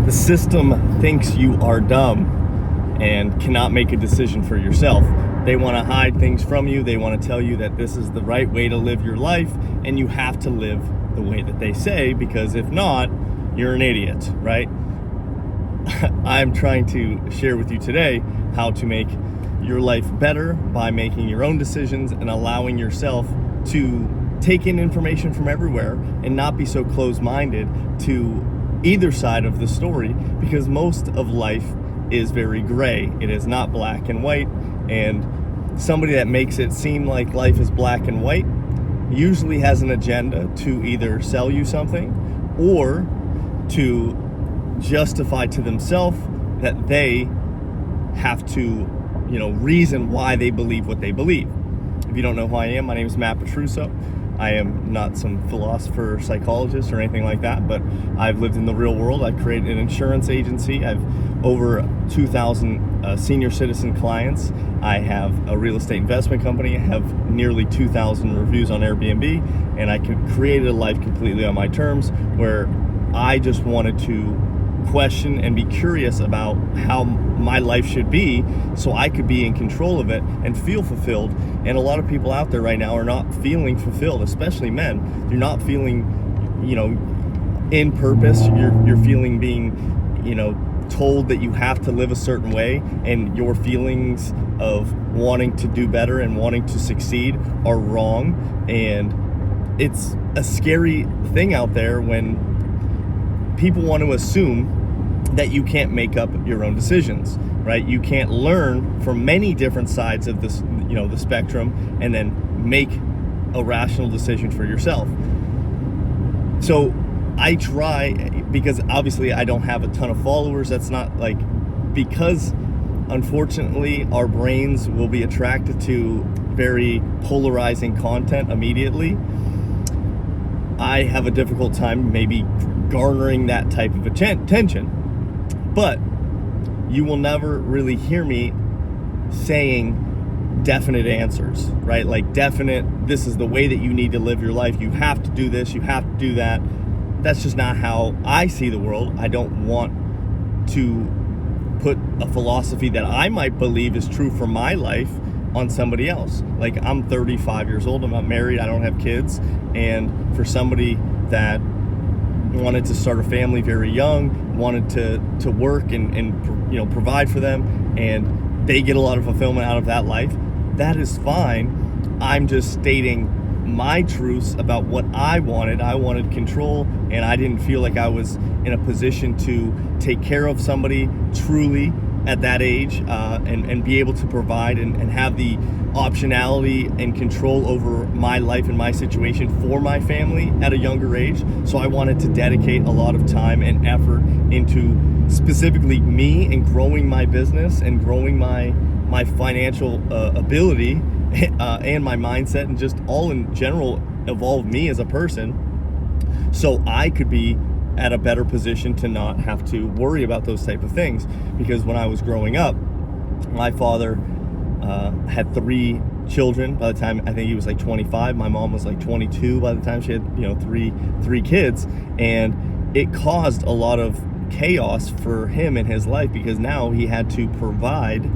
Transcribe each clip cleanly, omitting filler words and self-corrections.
The system thinks you are dumb and cannot make a decision for yourself. They want to hide things from you. They want to tell you that this is the right way to live your life, and you have to live the way that they say, because if not, you're an idiot, right? I'm trying to share with you today how to make your life better by making your own decisions and allowing yourself to take in information from everywhere and not be so closed-minded to either side of the story, because most of life is very gray. It is not black and white, and somebody that makes it seem like life is black and white usually has an agenda to either sell you something or to justify to themselves that they have to, reason why they believe what they believe. If you don't know who I am, my name is Matt Petruso. I am not some philosopher or psychologist or anything like that, but I've lived in the real world. I've created an insurance agency. I've over 2,000 senior citizen clients. I have a real estate investment company. I have nearly 2,000 reviews on Airbnb, and I created a life completely on my terms, where I just wanted to question and be curious about how my life should be so I could be in control of it and feel fulfilled. And a lot of people out there right now are not feeling fulfilled, especially men. You're not feeling, in purpose. You're feeling being, told that you have to live a certain way, and your feelings of wanting to do better and wanting to succeed are wrong. And it's a scary thing out there when people want to assume that you can't make up your own decisions, right? You can't learn from many different sides of this, the spectrum, and then make a rational decision for yourself. So I try, because obviously I don't have a ton of followers. That's not because unfortunately our brains will be attracted to very polarizing content immediately. I have a difficult time maybe garnering that type of attention. But you will never really hear me saying definite answers, right? Like definite, this is the way that you need to live your life. You have to do this, you have to do that. That's just not how I see the world. I don't want to put a philosophy that I might believe is true for my life on somebody else. Like, I'm 35 years old, I'm not married, I don't have kids. And for somebody that wanted to start a family very young, wanted to work and provide for them, and they get a lot of fulfillment out of that life, that is fine. I'm just stating my truths about what I wanted. I wanted control, and I didn't feel like I was in a position to take care of somebody truly at that age, and be able to provide and have the optionality and control over my life and my situation for my family at a younger age. So I wanted to dedicate a lot of time and effort into specifically me and growing my business and growing my financial ability and my mindset, and just all in general evolve me as a person, so I could be at a better position to not have to worry about those type of things. Because when I was growing up, my father had 3 children. By the time I think he was like 25, my mom was like 22 by the time she had three kids, and it caused a lot of chaos for him in his life, because now he had to provide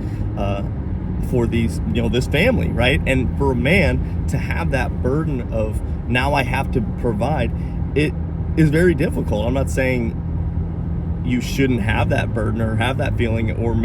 for these this family, right? And for a man to have that burden of, now I have to provide, it is very difficult. I'm not saying you shouldn't have that burden or have that feeling or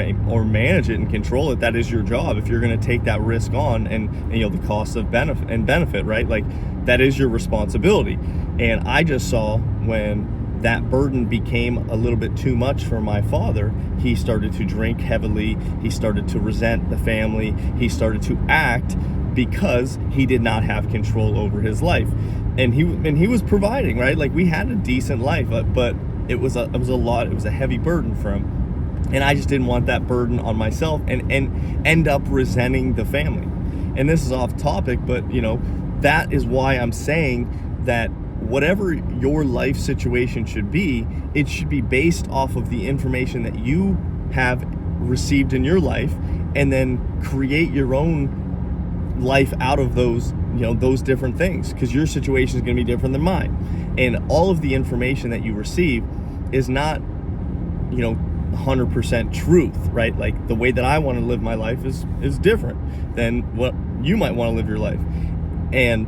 manage it and control it. That is your job. If you're going to take that risk on, and the cost of benefit, right? Like, that is your responsibility. And I just saw when that burden became a little bit too much for my father, he started to drink heavily. He started to resent the family. He started to act because he did not have control over his life. And he was providing, right? Like, we had a decent life, but it was a heavy burden for him. And I just didn't want that burden on myself and end up resenting the family. And this is off topic, but that is why I'm saying that whatever your life situation should be, it should be based off of the information that you have received in your life, and then create your own life out of those different things, because your situation is going to be different than mine. And all of the information that you receive is not 100% truth, right? Like the way that I want to live my life is different than what you might want to live your life. And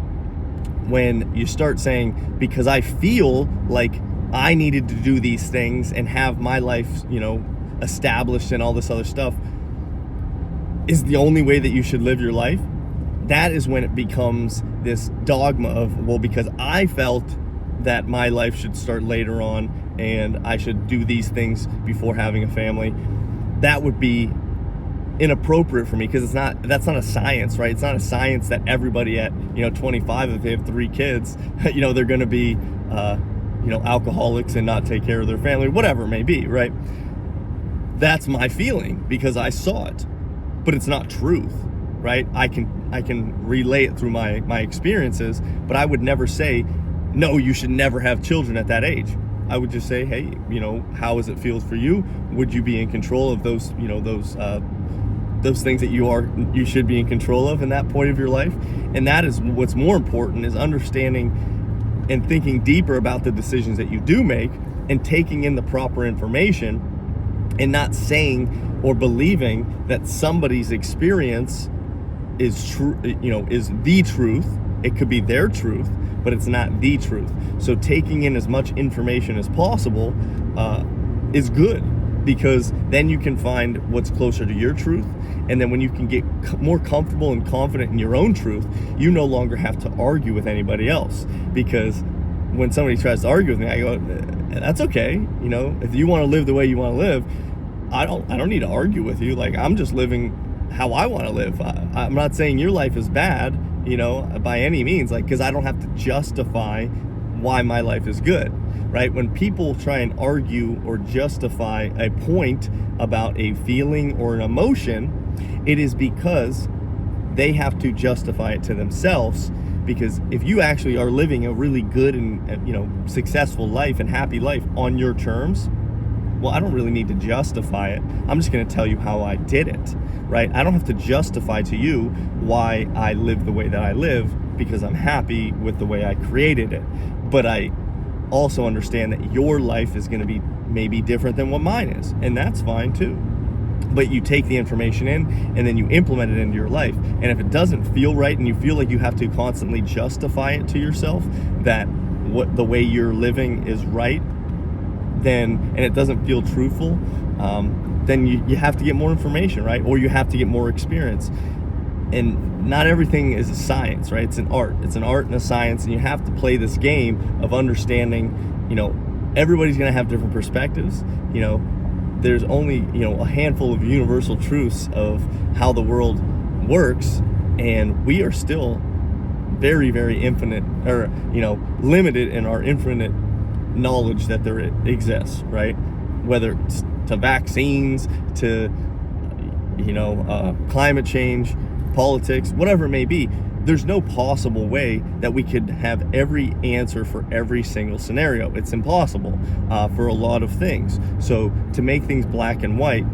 when you start saying, because I feel like I needed to do these things and have my life, established and all this other stuff is the only way that you should live your life, that is when it becomes this dogma of, well, because I felt that my life should start later on and I should do these things before having a family. That would be inappropriate for me, because that's not a science, right? It's not a science that everybody at 25, if they have 3 kids, they're going to be alcoholics and not take care of their family, whatever it may be, right? That's my feeling because I saw it, but it's not truth, right? I can relay it through my experiences, but I would never say, no, you should never have children at that age. I would just say, hey, how does it feel for you? Would you be in control of those things that you should be in control of in that point of your life? And that is what's more important, is understanding and thinking deeper about the decisions that you do make and taking in the proper information, and not saying or believing that somebody's experience is true, is the truth. It could be their truth, but it's not the truth. So taking in as much information as possible is good, because then you can find what's closer to your truth. And then when you can get more comfortable and confident in your own truth, you no longer have to argue with anybody else. Because when somebody tries to argue with me, I go, that's okay. If you want to live the way you want to live, I don't need to argue with you. Like, I'm just living how I want to live. I'm not saying your life is bad, by any means, like, because I don't have to justify why my life is good, right? When people try and argue or justify a point about a feeling or an emotion, it is because they have to justify it to themselves. Because if you actually are living a really good and successful life and happy life on your terms, well, I don't really need to justify it. I'm just going to tell you how I did it, right? I don't have to justify to you why I live the way that I live, because I'm happy with the way I created it. But I also understand that your life is going to be maybe different than what mine is, and that's fine too. But you take the information in and then you implement it into your life. And if it doesn't feel right and you feel like you have to constantly justify it to yourself that what the way you're living is right, and it doesn't feel truthful, then you have to get more information, right? Or you have to get more experience. And not everything is a science, right? It's an art and a science, and you have to play this game of understanding, everybody's going to have different perspectives. There's only, a handful of universal truths of how the world works, and we are still very, very infinite, or, limited in our infinite knowledge that there exists, right? Whether it's to vaccines, to climate change, politics, whatever it may be, there's no possible way that we could have every answer for every single scenario. It's impossible for a lot of things. So to make things black and white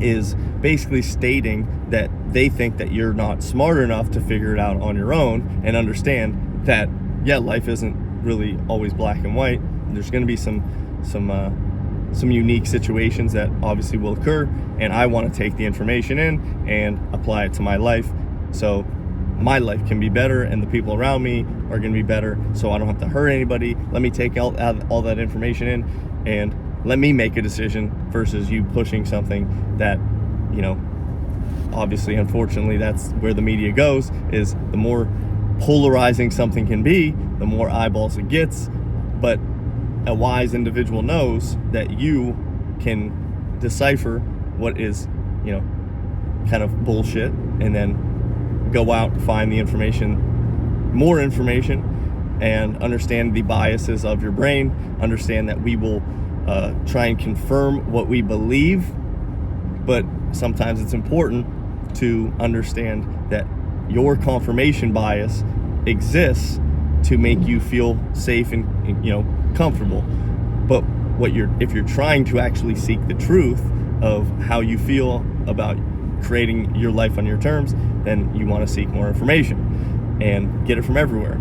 is basically stating that they think that you're not smart enough to figure it out on your own and understand that, yeah, life isn't really always black and white. There's going to be some unique situations that obviously will occur, and I want to take the information in and apply it to my life, so my life can be better and the people around me are going to be better, so I don't have to hurt anybody. Let me take all that information in and let me make a decision, versus you pushing something that, obviously, unfortunately, that's where the media goes, is the more polarizing something can be, the more eyeballs it gets. But a wise individual knows that you can decipher what is, kind of bullshit, and then go out and find the information, more information, and understand the biases of your brain. Understand that we will try and confirm what we believe, but sometimes it's important to understand that your confirmation bias exists to make you feel safe and comfortable. But if you're trying to actually seek the truth of how you feel about creating your life on your terms, then you want to seek more information and get it from everywhere,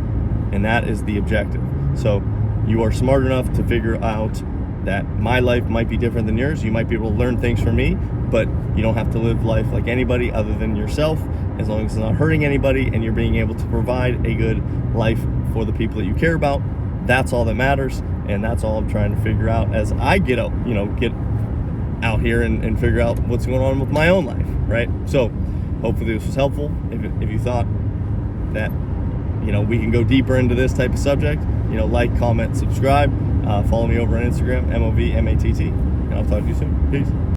and that is the objective. So you are smart enough to figure out that my life might be different than yours. You might be able to learn things from me, but you don't have to live life like anybody other than yourself, as long as it's not hurting anybody and you're being able to provide a good life for the people that you care about. That's all that matters, and that's all I'm trying to figure out as I get out here and figure out what's going on with my own life, right? So hopefully this was helpful. If you thought that we can go deeper into this type of subject, like, comment, subscribe, follow me over on Instagram, MOVMATT, and I'll talk to you soon. Peace.